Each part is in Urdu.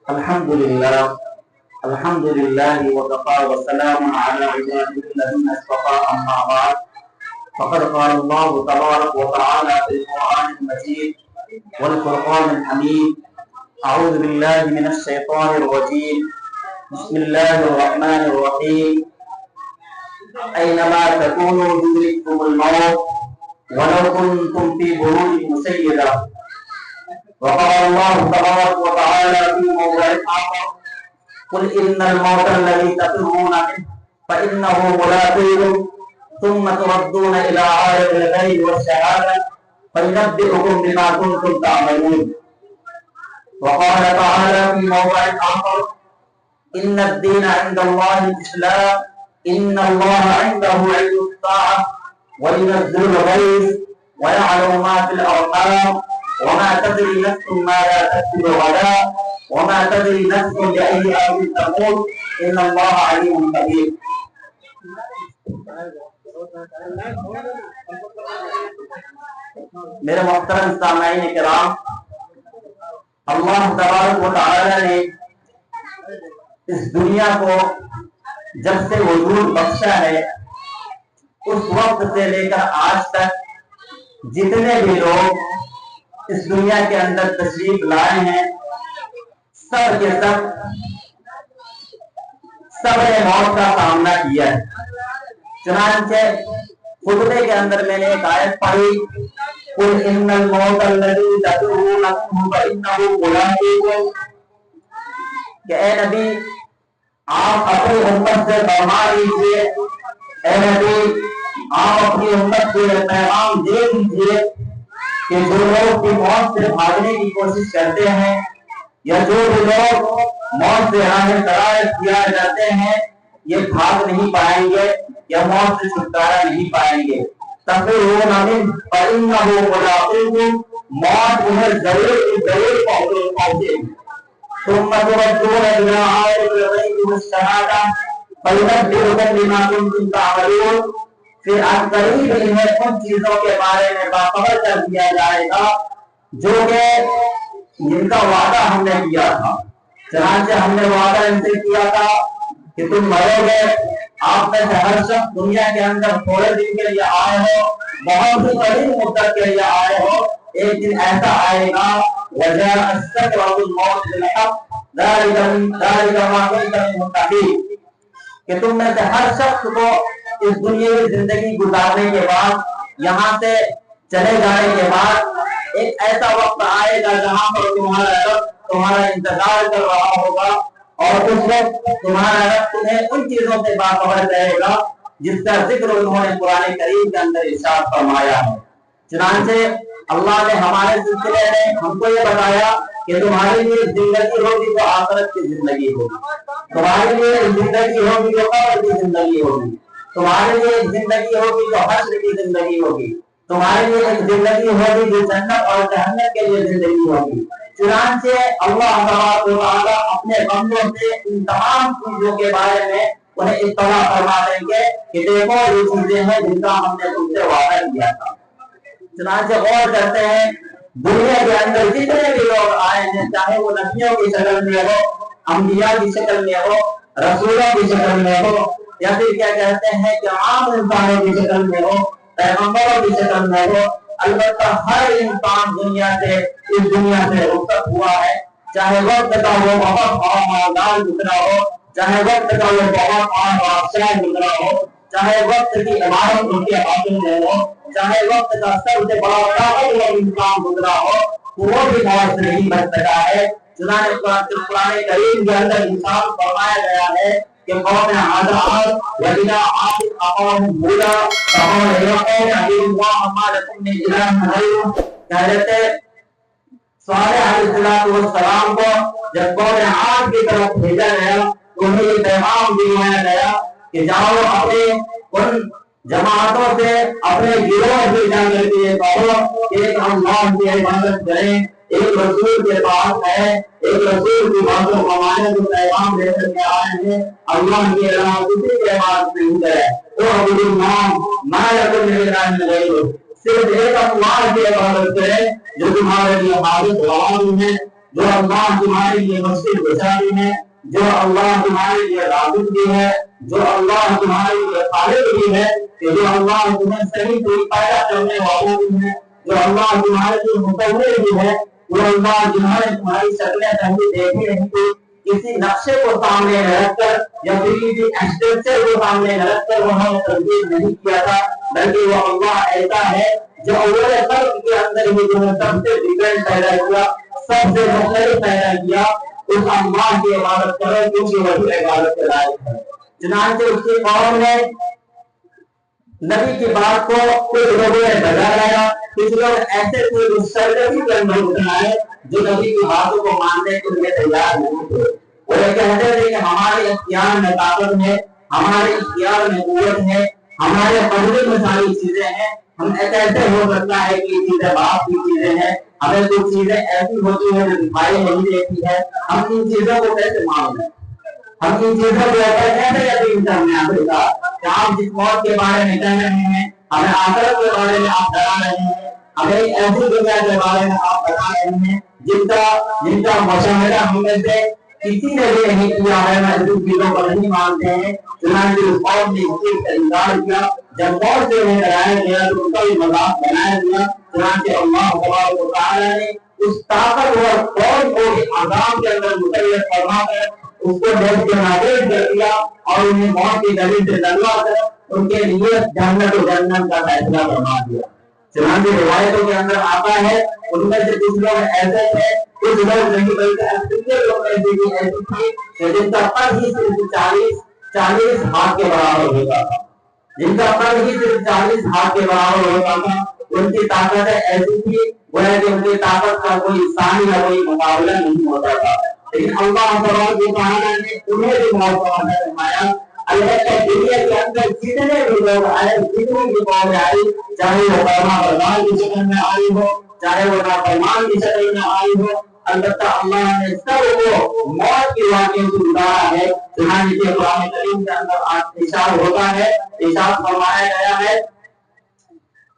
الحمد لله وكفى وسلام على عباده الذين اصطفى أما بعد فقد قال الله تبارك وتعالى في القرآن المجيد والفرقان الحميد أعوذ بالله من الشيطان الرجيم بسم الله الرحمن الرحيم أينما تكونوا يدرككم الموت ولو كنتم في بروج مشيدة وقال الله تبارك وتعالى في موضع آخر قل إن الموت الذي تفرون منه فإنه ملاقيكم ثم تردون إلى عالم الغيب والشهادة فينبئكم بما كنتم تعملون وقال تعالى في موضع آخر إن الدين عند الله الإسلام إن الله عنده علم الساعة وينزل الغيث ويعلم ما في الأرحام وما تدري نفس ماذا تكسب غدا وما تدري نفس بأي أرض تموت إن الله عليم خبير. میرے محترم سامعین کرام، اللہ تبارک و تعالی نے اس دنیا کو جب سے وجود بخشا ہے اس وقت سے لے کر آج تک جتنے بھی لوگ اس دنیا کے اندر تشریف لائے ہیں سب کے سب نے موت کا سامنا کیا ہے. چنانچہ خطبے کے اندر میں نے ایک آیت پڑھی قل ان الموت الذی تفرون منہ فإنہ ملاقیکم، کہ اے نبی آپ اپنی امت سے فرما دیجیے، اے نبی آپ اپنی امت کو پیغام دے دیجیے کہ جو لوگ کی موت سے بھاگنے کی کوشش کرتے ہیں یا جو بھی لوگ موت سے راہ فرار کیا جاتے ہیں یہ بھاگ نہیں پائیں گے یا موت سے چھٹکارا نہیں پائیں گے. تفرون منہ فإنہ ملاقیکم، موت انہیں ضرور پہنچے گی. ثم تردون إلى عالم الغیب والشہادہ فینبئکم بما کنتم تعملون، پھر آج قریب انہیں ان چیزوں کے بارے میں باخبر کر دیا جائے گا جو کہ جن کا وعدہ ہم نے کیا تھا. چنانچہ ہم نے وعدہ ان سے کیا تھا کہ تم مرو گے، آپ میں سے ہر شخص دنیا کے اندر تھوڑے دن کے لیے آئے ہو، بہت ہی قریب مدت کے لیے آئے ہو، ایک دن ایسا آئے گا وجاءت سکرۃ الموت بالحق ذلک ما كنت منہ تحید، کہ تم میں سے ہر شخص کو اس دنیاوی زندگی گزارنے کے بعد یہاں سے چلے جانے کے بعد ایک ایسا وقت آئے گا جہاں پر تمہارا رب تمہارا انتظار کر رہا ہوگا اور اس وقت تمہارا رب تمہیں ان چیزوں سے باخبر کرے گا جس کا ذکر انہوں نے قرآن کریم کے اندر ارشاد فرمایا ہے. چنانچہ اللہ نے ہمارے سلسلے میں ہم کو یہ بتایا کہ تمہارے لیے زندگی ہوگی تو آخرت کی زندگی ہوگی، تمہارے لیے زندگی ہوگی تو قبر کی زندگی ہوگی، تمہارے لیے ایک زندگی ہوگی جو حشر کی زندگی ہوگی، تمہارے لیے ایک زندگی ہوگی جو جنت اور جہنم کے لیے زندگی ہوگی. چنانچہ اللہ تبارک و تعالی اپنے بندوں سے ان تمام چیزوں کے بارے میں انہیں اطلاع فرما دیں گے کہ دیکھو یہ چیزیں ہیں جن کا ہم نے تم سے وعدہ کیا تھا. چنانچہ غور کرتے ہیں دنیا کے اندر جتنے بھی لوگ آئے ہیں، چاہے وہ نبیوں کی شکل میں ہو، انبیاء کی شکل میں ہو، رسولوں کی شکل میں ہو، یا پھر کیا کہتے ہیں کہ عام انسانوں کی شکل میں ہو، پیغمبروں کی شکل میں ہو، البتہ ہر انسان دنیا سے اس دنیا سے رخصت ہوا ہے، چاہے وقت کا وہ بہت مالدار گزرا ہو، چاہے وقت کا وہ بہت بادشاہ گزرا ہو، چاہے وقت کی عمارت ان کے ہاتھوں میں ہو، چاہے وقت کا سب سے بڑا طاقتور انسان گزرا ہو، وہ بھی موت سے نہیں بچ سکا ہے. چنانچہ قرآن کریم کے اندر انسان فرمایا گیا ہے کہ قوم عاد وَإِذَا عَادَ أَخَاهُمْ هُودًا قَالَ يَا قَوْمِ اعْبُدُوا اللَّهَ مَا لَكُم مِّنْ إِلَٰهٍ غَيْرُهُ. حضرت صالح علیہ السلام کو جب قوم عاد کی طرف بھیجا گیا تو انہیں یہ پیغام دیا گیا کہ جاؤ اپنے ان جماعتوں سے اپنے گروہ سے جا کر کے کہو کہ ایک اللہ کی عبادت کریں، ایک رسول کے پاس ہے، ایک رسول کی باتوں کو مانے کو پیغام دے کر کے آئے ہیں، اللہ کے علاوہ کسی کے پاس نہیں ہے. تو عبد اللہ ما لکم من الہ غیرہ، صرف ایک اللہ کی عبادت کریں جو تمہارے لیے حاضر غلام ہے، جو اللہ تمہارے لیے مشکل گشائی ہے، جو اللہ تمہارے لیے رازق بھی ہے، جو اللہ تمہارے لیے خالق بھی ہے، جو اللہ تمہیں صحیح پیدا کرنے والا بھی ہے، جو اللہ تمہارے لیے مصور بھی ہے، وہ اللہ جنہوں نے تمہاری شکلیں پہلے دیکھی نہیں تھی، کسی نقشے کو سامنے رکھ کر یا کسی اسٹرکچر کو سامنے رکھ کر انہوں نے تبدیل نہیں کیا تھا، بلکہ وہ اللہ ایسا ہے جو اول خلق کے اندر ہی جو سب سے ڈیفرنٹ پیدا کیا، سب سے مختلف پیدا کیا، اس اللہ کی عبادت کرو کیونکہ وہی عبادت کے لائق ہے۔ چنانچہ اس کی قوم نے نبی کی بات کو کچھ لوگوں نے بجا لایا، کچھ لوگ ایسے تھے جو سرگرمی کرنے اٹھائے جو نبی کی باتوں کو ماننے کے لیے تیار نہیں تھے۔ وہ یہ کہتے تھے کہ ہمارے اختیار میں طاقت ہے، ہمارے اختیار میں قوت ہے، ہمارے قدرت میں ساری چیزیں ہیں، ہم کیسے ہو سکتا ہے کہ یہ چیزیں باپ کی چیزیں ہیں، ہمیں کچھ چیزیں ایسی ہوتی ہیں جو دکھائی نہیں دیتی ہے، ہم ان چیزوں کو کیسے مان لیں، ہم ان چیزوں کو کیسے یقین کرنے آخر کا کہ آپ جس موت کے بارے میں کہہ رہے ہیں، ہمیں آخرت کے بارے میں آپ ڈرا رہے ہیں، ہمیں ایسی دنیا کے بارے میں آپ بتا رہے ہیں جن کا مشاہدہ ہم میں سے کسی نے بھی نہیں کیا ہے، میں جن چیزوں کو نہیں مانتے ہیں۔ چنانچہ اس قوم نے اس سے انکار کیا، جب موت سے انہیں ڈرایا گیا تو ان کا بھی مذاق بنایا گیا۔ چنانچہ اللہ تبارک و تعالیٰ نے اس طاقتور قوم کو عذاب کے اندر مسلط فرما کر اس کو دیکھ کے نادر کر دیا اور انہیں موت کی گلی سے ڈلوا کر ان کے لیے جنت و جنت کا فیصلہ فرما دیا۔ چنانچہ روایتوں کے اندر آتا ہے ان میں سے کچھ لوگ ایسے تھے، کچھ لوگ نہیں، بلکہ اکثریت لوگ ایسی تھی کہ جن کا قد ہی صرف 40 ہاتھ کے برابر ہوتا تھا، جن کا قد ہی صرف 40 ہاتھ کے برابر ہوتا تھا۔ ان کی طاقتیں ایسی تھی وہ ہے کہ ان کی طاقت کا کوئی ثانی یا کوئی مقابلہ نہیں ہوتا تھا، لیکن اللہ تبارک و تعالیٰ نے انہیں بھی موت کا وعدہ فرمایا۔ البتہ دنیا کے اندر جتنے بھی لوگ آئے، جتنی بھی قومیں آئی، چاہے وہ فرما بردار کی شکل میں آئی ہو، چاہے وہ نافرمان کی شکل میں آئی ہو، البتہ اللہ نے سب کو موت کی واقعے سے اتارا ہے۔ چنانچہ قرآن کریم کے اندر ارشاد ہوتا ہے، ارشاد فرمایا گیا ہے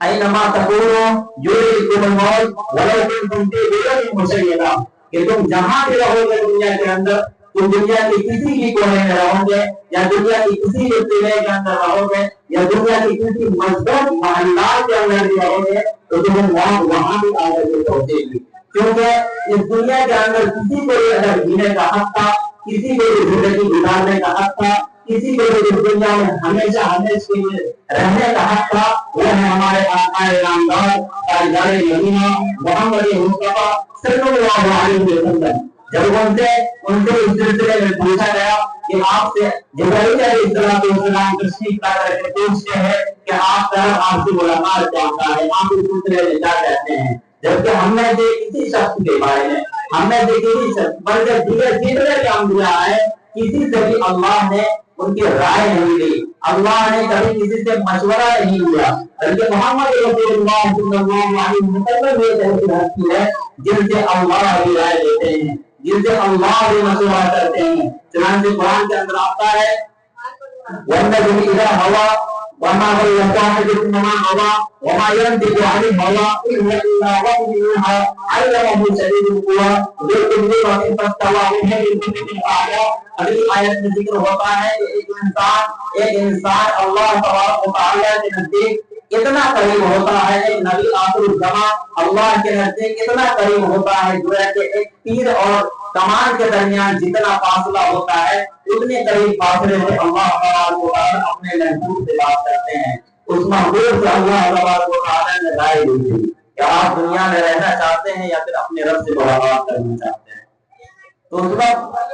اینما تکونوا یدرککم الموت ولو کنتم فی بروج مشیدہ، کہ تم جہاں بھی رہو گے دنیا کے اندر، تم دنیا کی کسی بھی کونے میں رہو گے یا دنیا کی کسی بھی قلعے کے اندر رہو گے یا دنیا کی کسی مضبوط محلات کے اندر بھی رہو گے تو تمہیں موت وہاں بھی آ کر کے پہنچے گی، کیونکہ اس دنیا کے اندر کسی کو بھی اگر جینے کا حق تھا، کسی کو بھی زندگی گزارنے کا حق تھا، کسی کو بھی اس دنیا میں ہمیشہ ہمیشہ کے لیے رہنے کا حق تھا، وہ ہے ہمارے آقا نامدار تاجدار مدینہ محمد مصطفیٰ صلی اللہ علیہ وسلم۔ جب ان سے اس سلسلے میں پوچھا گیا کہ آپ سے جبرائیل علیہ السلام تشریف لا کر کے پوچھتے ہیں کہ آپ سے ملاقات چاہتا ہے، آپ اس سلسلے میں کیا کہتے ہیں، جبکہ ہم نے دیکھ کسی شخص کے بارے میں، ہم نے دیکھ کسی شخص بلکہ دیگر جتنے بھی انبیاء ہے کسی سے بھی اللہ نے ان کی رائے نہیں لی، اللہ نے کبھی کسی سے مشورہ نہیں لیا، بلکہ محمد رسول اللہ صلی اللہ علیہ وسلم یہ تحقیق کی ہے جن سے اللہ بھی رائے دیتے ہیں، جن سے اللہ بھی مشورہ کرتے ہیں۔ چنانچہ قرآن کے اندر آتا ہے وَالنَّجْمِ إِذَا هَوَىٰ وَمَا ضَلَّ صَاحِبُكُمْ وَمَا غَوَىٰ وَمَا يَنطِقُ عَنِ الْهَوَىٰ إِنْ هُوَ إِلَّا وَحْيٌ يُوحَىٰ عَلَّمَهُ شَدِيدُ الْقُوَىٰ ذُو مِرَّةٍ فَاسْتَوَىٰ وَهُوَ بِالْأُفُقِ الْأَعْلَىٰ۔ اگلی آیت میں ذکر ہوتا ہے کہ ایک انسان اللہ تبارک و تعالیٰ کے نزدیک اتنا قریب ہوتا ہے، ایک نبی آخر الزمان اللہ کے نزدیک اتنا قریب ہوتا ہے جو ہے کہ ایک تیر اور کمان کے درمیان جتنا فاصلہ ہوتا ہے اتنے قریب فاصلے سے اللہ تبارک و تعالیٰ اپنے محبوب سے بات کرتے ہیں۔ اس محبوب سے اللہ تبارک و تعالیٰ نے رائے دی تھی کہ آپ دنیا میں رہنا چاہتے ہیں یا پھر اپنے رب سے ملاقات کرنا چاہتے ہیں۔ تو اس وقت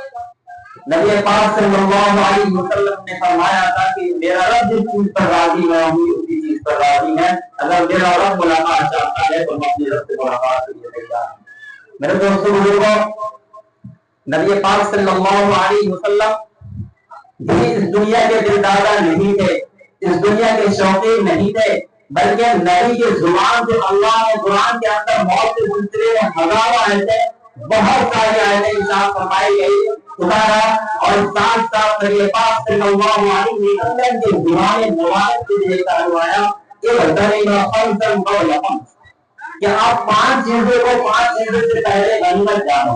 نبی پاک صلی اللہ علیہ وسلم نے فرمایا تھا کہ میرا رب جس چیز پر راضی ہے وہی اسی چیز پر راضی ہے، اگر میرا رب ملاقات چاہتا ہے تو میں اپنے رب سے ملاقات کے لیے تیار ہوں۔ میرے دوستوں بزرگوں، نبی پاک صلی اللہ علیہ وسلم اس دنیا کے دلدادہ نہیں تھے، اس دنیا کے شوقین نہیں تھے، بلکہ نبی کے زبان سے اللہ نے قرآن کے اندر موت کے سلسلے میں ہزاروں آیتیں، بہت ساری آیتیں ارشاد فرمائی گئی اتارا، اور ساتھ ساتھ نبی پاک صلی اللہ علیہ وسلم کے زبان مبارک سے یہ کروایا کہ بدرینا خمسن قول خمس، کہ آپ 5 چیزوں کو 5 چیزوں سے پہلے غنیمت جانو۔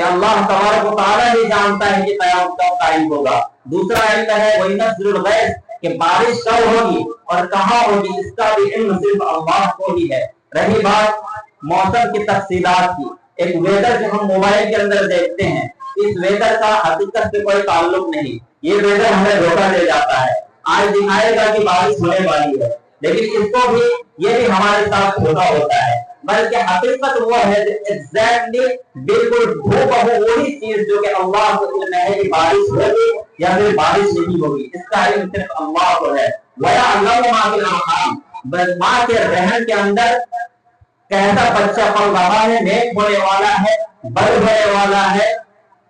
کہ اللہ تبارک و تعالیٰ ہی جانتا ہے کہ قیامت کب قائم ہوگا. دوسرا علم ہے وَيُنَزِّلُ الْغَيْثَ کہ بارش کب ہوگی اور کہاں ہوگی، اس کا بھی علم صرف اللہ کو ہی ہے. رہی بات موسم کی تفصیلات کی، ایک ویدر جو ہم موبائل کے اندر دیکھتے ہیں، اس ویدر کا حقیقت سے کوئی تعلق نہیں. یہ ویدر ہمیں دھوکہ دے جاتا ہے، آج دکھائے گا کہ بارش ہونے والی ہے، لیکن اس کو بھی یہ بھی ہمارے ساتھ دھوکہ ہوتا ہے. بلکہ حقیقت وہ ہے ایگزیکٹلی بالکل بہو وہی چیز جو کہ اللہ کو علم ہے کہ بارش ہوگی یا پھر بارش نہیں ہوگی، اس کا علم صرف اللہ کو ہے. وَيَعْلَمُ مَا فِي الْأَرْحَامِ ماں کے رحم کے اندر کیسا بچہ پل رہا ہے، نیک ہونے والا ہے، بد ہونے والا ہے،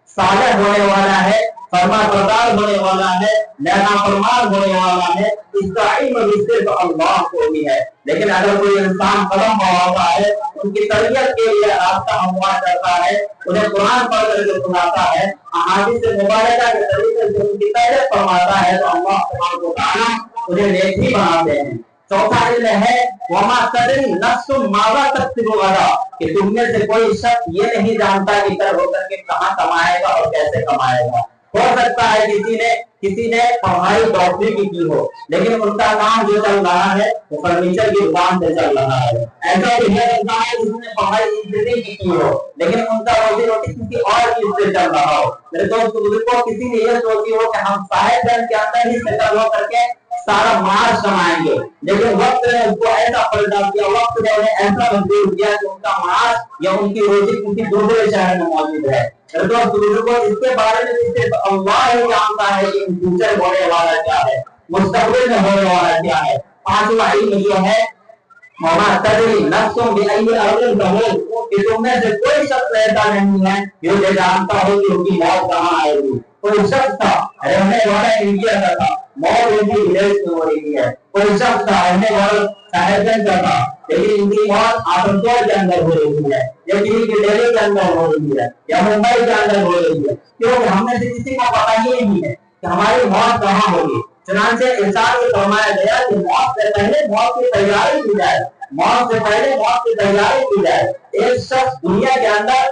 صالح ہونے والا ہے، فرما بردار ہونے والا ہے، نافرمان ہونے والا ہے، اس کا علم بھی صرف اللہ کو ہی ہے. لیکن اگر کوئی انسان قلم ہوتا ہے، ان کی تربیت کے لیے راستہ ہموار کرتا ہے، انہیں قرآن پڑھ کر کے سناتا ہے، احادیث مبارکہ کے طریقے سے ان کی تربیت فرماتا ہے، تو اللہ سبحانہ و تعالیٰ انہیں نیک ہی بناتے ہیں. چوتھا علم ہے وما تدری نفس ماذا تکسب غدا کہ تم میں سے کوئی شخص یہ نہیں جانتا کہ کل ہو کر کے کہاں کمائے گا اور کیسے کمائے گا. ہو سکتا ہے کسی نے پڑھائی ڈاکٹری کی ہو، لیکن ان کا کام جو چل رہا ہے وہ فرنیچر کی دکان سے چل رہا ہے. ایسا بھی ہے جس نے پڑھائی انجینئرنگ کی ہو، لیکن ان کا روزی روٹی کسی اور چیز سے چل رہا ہو. میرے دوست بزرگوں کسی نے یہ سوچی ہو کہ ہم صاحب گنج کے اندر ہی سیٹل ہو کر کے سارا معاش کمائیں گے، لیکن وقت نے اس کو ایسا پلٹا دیا، وقت نے انہیں ایسا مجبور کیا کہ ان کا معاش یا ان کی روزی کسی دوسرے شہر میں موجود ہے. دوست بزرگوں اس کے بارے میں صرف اللہ ہی جانتا ہے کہ فیوچر ہونے والا کیا ہے، مستقبل میں ہونے والا کیا ہے. پانچواں علم جو ہے وما تدری نفس بأي أرض تموت کہ تم میں سے کوئی شخص ایسا نہیں ہے جو یہ جانتا ہو کہ ان کی موت کہاں آئے گی. کوئی شخص تھا رہنے والا انڈیا کا تھا، موت ان کی ولیج میں ہو رہی ہے. کوئی شخص تھا رہنے والا صاحبگنج کا تھا، لیکن ان کی موت آسنسول کے اندر ہو رہی ہے، یا کسی کی دہلی کے اندر ہو رہی ہے، یا ممبئی کے اندر ہو رہی ہے، کیونکہ ہم میں سے کسی کو پتہ ہی نہیں ہے کہ ہماری موت کہاں ہوگی. چنانچہ انسان کو فرمایا گیا کہ موت سے پہلے موت کی تیاری کی جائے، موت سے پہلے موت کی تیاری کی جائے. ایک شخص دنیا کے اندر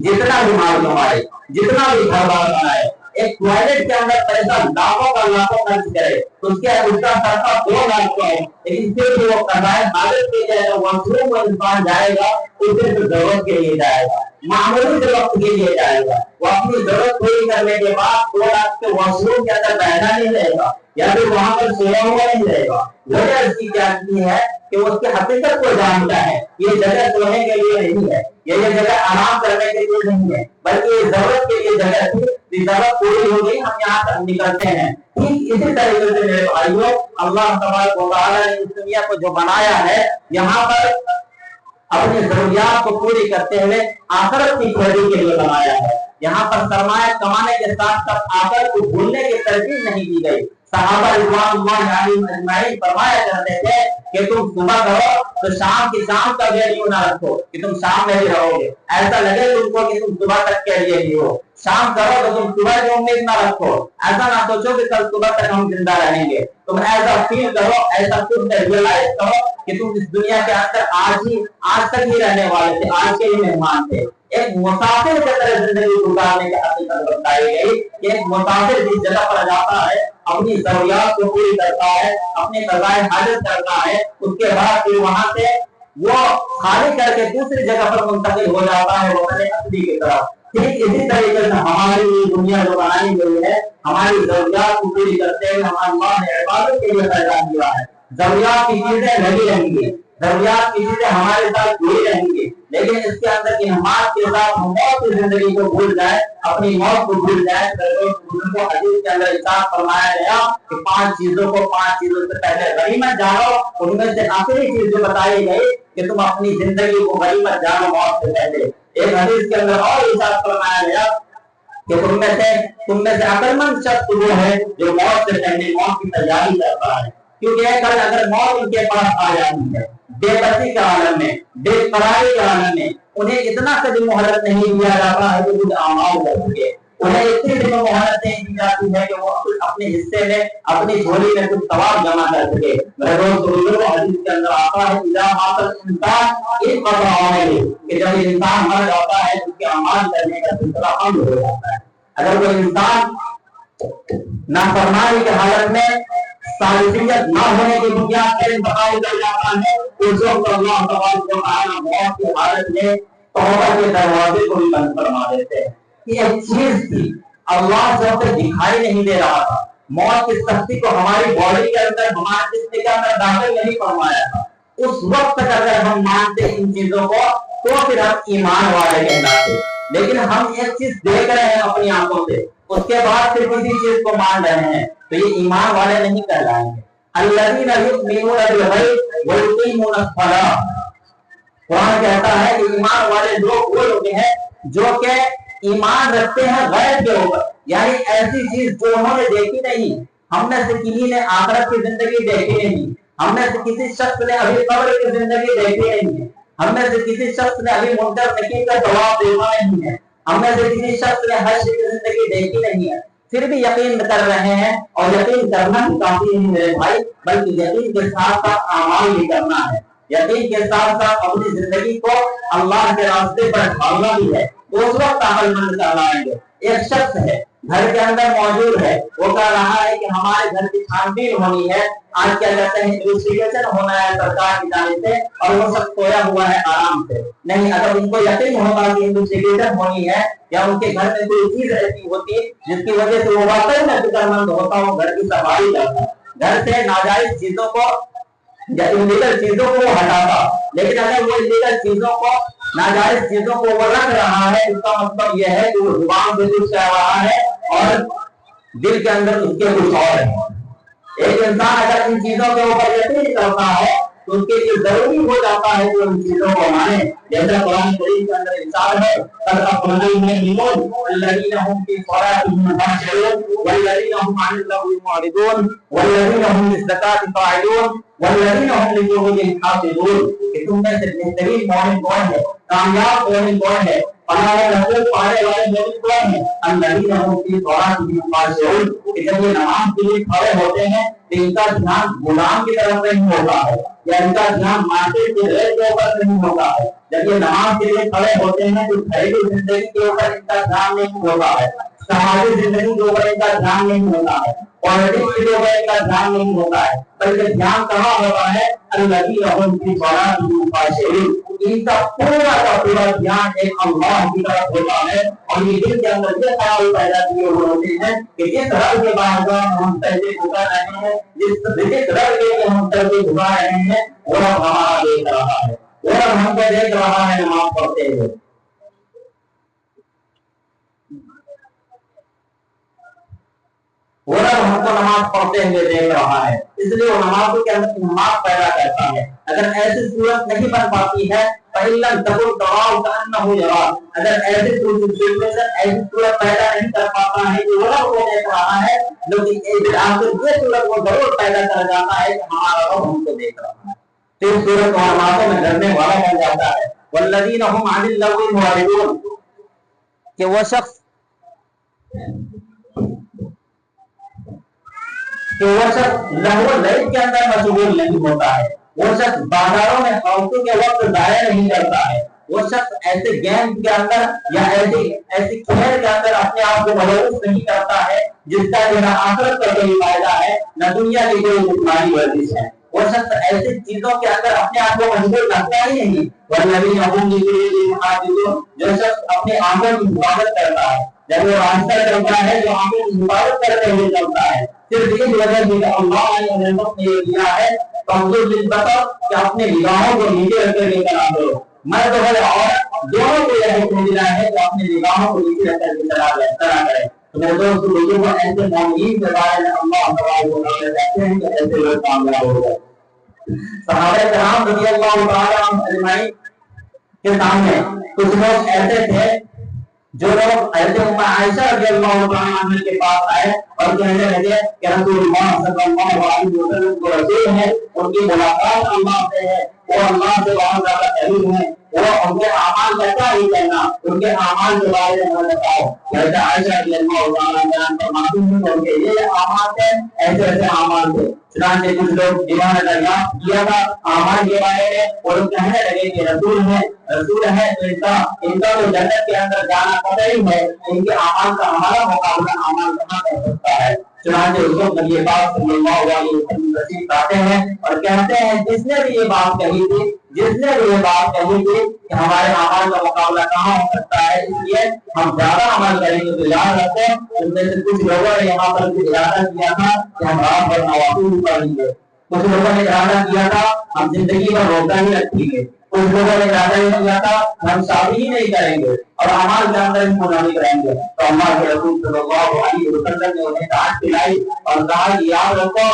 جتنا بھی مال کمائے، جتنا بھی گھر بار بنائے، ایک ٹوائلٹ کے اندر پیسہ لاکھوں کا لاکھوں خرچ کرے، اس کا خرچہ 2 لاکھ کا ہو، لیکن پھر بھی وہ قضائے حاجت کے لیے واش روم میں انسان جائے گا تو صرف ضرورت کے لیے جائے گا، معمولی ضرورت کے لیے جائے گا. وہ اپنی ضرورت پوری کرنے کے بعد 2 لاکھ کے واش روم کے اندر بیٹھا نہیں رہے گا یا پھر وہاں پر سویا ہوا نہیں رہے گا. وجہ اس کی کیا ہے کہ وہ اس کی حقیقت کو جانتا ہے. یہ جگہ سونے کے لیے نہیں ہے، یہ جگہ آرام کرنے کے لیے نہیں ہے، بلکہ یہ ضرورت کے لیے جگہ تھی. ضرورت پوری ہو گئی، ہم یہاں تک نکلتے ہیں. ٹھیک اسی طریقے سے میرے بھائیوں، اللہ تبارک و تعالیٰ نے اس دنیا کو جو بنایا ہے، یہاں پر اپنی ضروریات کو پوری کرتے ہوئے آخرت کی کھوجی کے لیے بنایا ہے. یہاں پر سرمایہ کمانے کے ساتھ ساتھ آخرت کو بھولنے کی ترغیب نہیں دی گئی. صحابہ رضوان اللہ علیہم اجمعین فرمایا کرتے تھے کہ تم صبح کرو تو شام کی شام کا ویلیو نہ رکھو کہ تم شام میں بھی رہو گے، ایسا لگے تم کو کہ تم صبح تک کے لیے ہی ہو. شام کرو تو تم صبح کی امید نہ رکھو، ایسا نہ سوچو کہ کل صبح تک ہم زندہ رہیں گے. تم ایسا فیل کرو، ایسا خود ریئلائز کرو کہ تم اس دنیا کے اندر آج تک ہی رہنے والے تھے، آج کے ہی مہمان تھے. ایک مسافر کی طرح زندگی گزارنے کی حقیقت بتائی گئی کہ ایک مسافر جس جگہ پر جاتا ہے اپنی ضروریات کو پوری کرتا ہے، اپنے قضائے حاجت کرتا ہے، اس کے بعد پھر وہاں سے وہ خالی کر کے دوسری جگہ پر منتقل ہو جاتا ہے وطن اصلی کی طرف. ٹھیک اسی طریقے سے ہماری دنیا جو بنائی گئی ہے، ہماری ضروریات کو پوری کرتے ہوئے ہمارے اللہ نے عبادت کے لیے پیدا کیا ہے. ضروریات کی چیزیں لگی رہیں گی، ضروریات کی چیزیں ہمارے ساتھ جڑی رہیں گی، لیکن اس کے اندر کی نماز کے ساتھ ہم موت کی زندگی کو بھول جائیں، اپنی موت کو بھول جائیں. حدیث کے اندر ارشاد فرمایا گیا کہ 5 چیزوں سے پہلے غنیمت جانو. ان میں سے آخری چیز جو بتائی گئی کہ تم اپنی زندگی کو غنیمت جانو موت سے پہلے. ایک حدیث کے اندر اور ارشاد فرمایا گیا کہ تم میں سے عقل مند شخص وہ ہے جو موت سے پہلے موت کی تیاری کرتا ہے. کیونکہ کل اگر موت ان کے پاس آ جاتی ہے، بے بسی کا عالم میں، بے قراری کے عالم میں، انہیں اتنا کبھی مہلت نہیں دیا جاتا ہے کہ کچھ اعمال کر سکے. انہیں اتنی دنوں مہلت نہیں دی جاتی ہے کہ وہ اپنے حصے میں اپنی جھولی میں کچھ ثواب جمع کر سکے. میرے دوست حدیث کے اندر آتا ہے اذا مات الانسان انقطع عمله کہ جب انسان مر جاتا ہے اس کے اعمال کرنے کا سلسلہ بند ہو جاتا ہے. اگر کوئی انسان نافرمانی کی حالت میں صالحیت نہ ہونے کی بنیاد پر انتقال کر جاتا ہے تو اس وقت اللہ تبارک و تعالی موت کی حالت میں توبہ کے دروازے کو بھی بند فرما دیتے ہیں. یہ ایک چیز تھی اللہ جب تک دکھائی نہیں دے رہا تھا, موت کی سختی کو ہماری باڈی کے اندر ہمارے جسم کے اندر داخل نہیں فرمایا تھا, اس وقت تک اگر ہم مانتے ان چیزوں کو تو پھر ہم ایمان والے کہلاتے. لیکن ہم ایک چیز دیکھ رہے ہیں اپنی آنکھوں سے, اس کے بعد پھر کسی چیز کو مان رہے ہیں تو یہ ایمان والے نہیں کہلائیں گے. الذین یؤمنون بالغیب ویقیمون الصلاۃ, قرآن کہتا ہے کہ ایمان والے لوگ وہ لوگ ہیں جو کہ ایمان رکھتے ہیں غیب کے اوپر, یعنی ایسی چیز جو انہوں نے دیکھی نہیں. ہم میں سے کسی نے آخرت کی زندگی دیکھی نہیں, ہم میں سے کسی شخص نے ابھی قبر کی زندگی دیکھی نہیں ہے, ہم میں سے کسی شخص نے ابھی منکر نکیر کا جواب دینا نہیں ہے, ہم میں سے کسی شخص نے حشر کی زندگی دیکھی نہیں ہے, پھر بھی یقین کر رہے ہیں. اور یقین کرنا بھی کافی نہیں میرے بھائی, بلکہ یقین کے ساتھ ساتھ اعمال بھی کرنا ہے. یقین کے ساتھ ساتھ اپنی زندگی کو اللہ کے راستے پر ڈھالنا بھی ہے. اس وقت عمل مند کرائیں گے. ایک شخص ہے گھر کے اندر موجود ہے, وہ کہہ رہا ہے کہ ہمارے گھر کی چھان بین ہونی ہے, آج کیا کہتے ہیں انویسٹیگیشن ہونا ہے سرکار کی جانب سے, اور وہ سب سویا ہوا ہے آرام سے. نہیں, اگر ان کو یقین ہوگا کہ انویسٹیگیشن ہونی ہے یا ان کے گھر میں کوئی چیز ایسی ہوتی جس کی وجہ سے وہ واقعی میں فکر مند ہوتا, وہ گھر کی صفائی کرتا, گھر سے ناجائز چیزوں کو یا انلیگل چیزوں کو وہ ہٹاتا. لیکن اگر وہ انلیگل چیزوں کو ناجائز چیزوں کو وہ رکھ رہا ہے, اس کا مطلب یہ ہے کہ وہ زبان سے کچھ کہہ رہا ہے اور دل کے اندر اس کے کچھ اور ہے. ایک انسان اگر ان چیزوں کے اوپر یقین کرتا ہے تو اس کے لیے ضروری ہو جاتا ہے کہ ان چیزوں کو مانے. جیسا قرآن کریم کے اندر ارشاد ہے قد افلح المؤمنون الذین هم فی صلاتهم خاشعون والذین هم عن اللغو معرضون والذین هم للزکاة فاعلون والذین هم لفروجهم حافظون. کہ تم میں سے بہترین مومن کون ہے, کامیاب مومن کون ہے, اللہ کے رسول پانے والے مومن کون ہیں؟ الذین هم فی صلاتهم خاشعون. کہ جب یہ نماز کے لیے کھڑے ہوتے ہیں تو ان کا دھیان غلام کی طرف نہیں ہوتا ہے یا ان کا دھیان مارکیٹ کے ریٹ کے اوپر نہیں ہوتا ہے. جب یہ نماز کے لیے کھڑے ہوتے ہیں تو گھریلو زندگی کے اوپر ان کا دھیان نہیں ہوتا ہے, سماجی زندگی کے اوپر ان کا دھیان نہیں ہوتا ہے, پالیٹکس کے اوپر ان کا دھیان نہیں ہوتا ہے, بلکہ دھیان کہاں ہوتا ہے الذین هم فی صلاتهم خاشعون. ان کا پورا دھیان ایک اللہ کی طرف ہوتا ہے. اور یہ دل کے اندر یہ خیال پیدا کیے ہوئے ہوتے ہیں کہ جس رب کے بارگاہ میں ہم سجدے جھکا رہے ہیں, جس رب کے ہم سجدے جھکا رہے ہیں, وہ رب ہمارا دیکھ رہا ہے, وہ رب ہم کو دیکھ رہا ہے نماز پڑھتے ہوئے. وہ رب ہم کو نماز پڑھتے ہوئے دیکھ رہا ہے, اس لیے وہ نمازوں کے اندر نماز پیدا کرتا ہے. اگر ایسی صورت نہیں بن پاتی ہے فَإِلَّمْ تَكُنْ تَرَاهُ كَأَنَّهُ يَرَاكَ, اگر ایسی صورت پیدا نہیں کر پاتا ہے کہ وہ رب کو دیکھ رہا ہے, لیکن آخر یہ صورت وہ ضرور پیدا کر جاتا ہے کہ ہمارا رب ہم کو دیکھ رہا ہے. تو اس صورت کو نمازوں میں ڈرنے والا بن جاتا ہے. وَالَّذِينَ هُمْ عَنِ اللَّغْوِ مُعْرِضُونَ, کہ وہ شخص لہو لعب کے اندر مشغول نہیں ہوتا ہے, وہ شخص بازاروں میں فالتو کے وقت ضائع نہیں کرتا ہے, وہ شخص ایسے گیم کے اندر یا ایسی کھیل کے اندر اپنے آپ کو ملوث نہیں کرتا ہے جس کا نہ آخرت کا کوئی فائدہ ہے نہ دنیا کی کوئی جسمانی ورزش ہے. وہ شخص ایسی چیزوں کے اندر اپنے آپ کو مشغول رکھتا ہی نہیں. والذین هم لفروجهم حافظون, جو شخص اپنی آنکھوں کی حفاظت کرتا ہے, جب وہ راستہ چلتا ہے جو آنکھوں کی حفاظت کرتے ہوئے چلتا ہے, صرف اس وجہ سے کہ اللہ نے نعمت نے یہ دیا ہے کمزور للبصر کہ اپنے نگاہوں کو نیچے رکھ کر لے کر آتے ہو. مرد ہو یا عورت دونوں کو یہ حکم ملا ہے کہ اپنے نگاہوں کو نیچے رکھ کر کے چلا کرے. تو میرے دوست لوگوں کو ایسے مومنین کے بارے میں اللہ تبارک و تعالی کہتے ہیں کہ ایسے لوگ کامیاب ہو گئے. صحابہ کرام رضی اللہ تعالی عنہم اجمعین کے سامنے کچھ لوگ ایسے تھے جو لوگ حضرت ام عائشہ رضی اللہ تعالی عنہ کے پاس آئے اور کہنے لگے کہ رسول اللہ صلی اللہ علیہ وسلم کو رسول ہے, ان کی ملاقات اللہ سے ہے, وہ اللہ سے بہت زیادہ قریب ہیں، وہ ان کے اعمال کا کیا ہی کہنا، ان کے اعمال کے بارے میں بتاؤ۔ جیسے عائشہ رضی اللہ عنہا بیان فرماتی ہیں کہ ان کے یہ اعمال تھے، ایسے ایسے اعمال تھے۔ چنانچہ کچھ لوگ جنہوں نے دریافت کیا تھا اعمال کے بارے میں، وہ لوگ کہنے لگے کہ رسول ہے تو ان کا تو جنت کے اندر جانا قطعی ہے، ان کے اعمال کا ہمارا مقابلہ اعمال کہاں کر سکتا ہے۔ چنانچہ اس وقت نبی پاک صلی اللہ علیہ وسلم تشریف لاتے ہیں اور کہتے ہیں جس نے بھی یہ بات کہی تھی کہ ہمارے اعمال کا مقابلہ کہاں ہو سکتا ہے، اس لیے ہم زیادہ عمل کریں گے تو یاد رکھیں ان میں سے کچھ لوگوں نے یہاں پر بھی ارادہ کیا تھا کہ ہم رات بھر نوافل پڑھیں گے، کچھ لوگوں نے ارادہ کیا تھا ہم زندگی میں روزہ ہی رکھیں گے، کچھ لوگوں نے ارادہ کیا تھا ہم شادی ہی نہیں کریں گے اور اعمال کے اندر ہی پورا نہیں کریں گے۔ تو اللہ کے رسول صلی اللہ علیہ وسلم نے انہیں دعوت دلائی اور کہا کہ یاد رکھو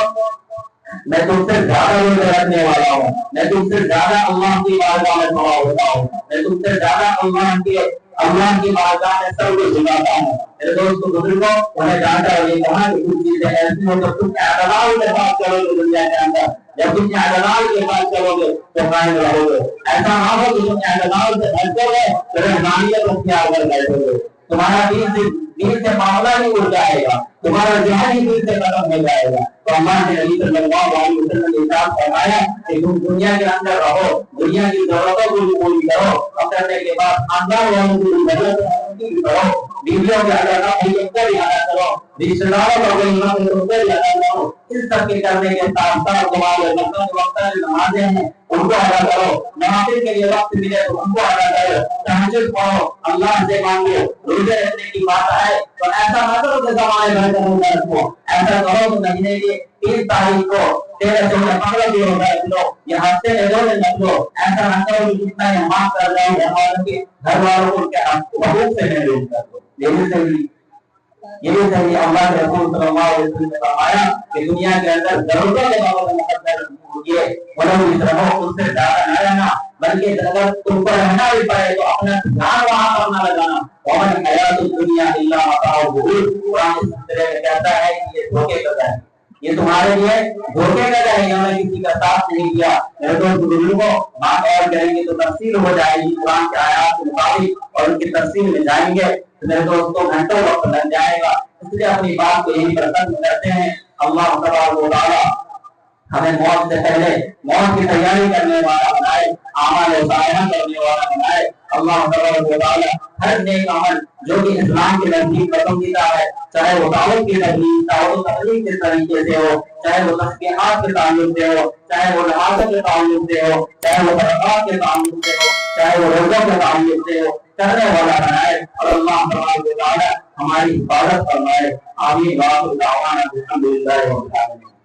میں تم سے زیادہ روزے رکھنے والا ہوں، میں تم سے زیادہ اللہ کی بارگاہ میں کھڑا ہوتا ہوں، میں تم سے زیادہ اللہ کی بارگاہ میں سر کو جھکاتا ہوں۔ میرے دوستو بزرگوں، انہیں ڈانٹا اور یہ کہا کہ کچھ چیزیں ایسی ہوں تو تم اعتدال کے ساتھ چلو گے دنیا کے اندر، جب تم اعتدال کے ساتھ چلو گے تو قائم رہو گے۔ ایسا نہ ہو کہ تم اعتدال سے ہٹو گے تو رحمانیت اختیار کر بیٹھو گے، تمہارا دین سے معاملہ ہی اڑ جائے گا، تمہارا ذہن ہی دین سے ختم ہو جائے گا۔ تو اللہ کے نبی صلی اللہ علیہ وسلم نے ارشاد فرمایا کہ تم دنیا کے اندر رہو، دنیا کی ضرورتوں کو بھی پوری کرو، اور کرنے کے بعد خاندان والوں کی ضرورتوں بھی کرو، بیویوں کے ادا کرو، رشتہ داروں کو ادا کرو، اس سب کے کرنے کے ساتھ ساتھ تمہارے وقت نمازیں ہیں ان کو ادا کرو، نماز کے لیے وقت ملے تو ان کو ادا کرو، تہجد پڑھو، اللہ سے مانگو، روزے رکھنے کی بات ہے تو ایسا نہ کرو کہ زمانے بھر کا روزہ رکھو، ایسا کرو کہ مہینے کی 3 تاریخ کو 13 14 15 دن روزہ رکھ لو یا ہفتے میں 2 دن رکھ لو، ایسا نہ کرو کہ جتنا یہ معاف کر رہے ہیں گھر والوں کو کے حقوق سے محروم کر دو۔ یہ بھی صحیح اللہ کے رسول صلی اللہ علیہ وسلم نے فرمایا کہ دنیا کے اندر ضرورتوں کے بابت مقدر ہوئے ولو اسرفو اس سے زیادہ نہ رہنا، بلکہ اگر تم کو رہنا بھی پڑے تو اپنا دھیان وہاں پر نہ لگانا۔ ومن حیات الدنیا الا متاع الغرور، قرآن اس طرح میں کہتا ہے کہ یہ دھوکے کا ہے، یہ تمہارے لیے دھوکے کا ہے، انہوں نے کسی کا ساتھ نہیں کیا۔ میرے دوست بزرگوں، بات اور کریں گے تو تفصیل ہو جائے گی قرآن کے آیات کے مطابق اور ان کی تفصیل میں جائیں گے تو میرے دوستوں گھنٹوں وقت لگ جائے گا، اس لیے اپنی بات کو یہیں پر ختم کرتے ہیں۔ اللہ تبارک و تعالی ہمیں موت سے پہلے موت کی تیاری کرنے والا بنائے، اعمال صالحہ کرنے والا بنائے۔ اللہ تبارک و تعالی ہر نیک عمل جو کہ اسلام کے نزدیک پسندیدہ ہے، چاہے وہ دعوت کی تبلیغ، چاہے وہ تبلیغ کے طریقے سے ہو، چاہے وہ تسبیحات کے تعلق سے ہو، چاہے وہ نمازوں کے تعلق سے ہو، چاہے وہ صدقات کے تعلق سے ہو، چاہے وہ روزوں کے تعلق سے ہو، کرنے والا بنائے اور اللہ تبارک و تعالی ہماری حفاظت فرمائے۔ آمین۔ وآخر دعوانا الحمدللہ رب العالمین۔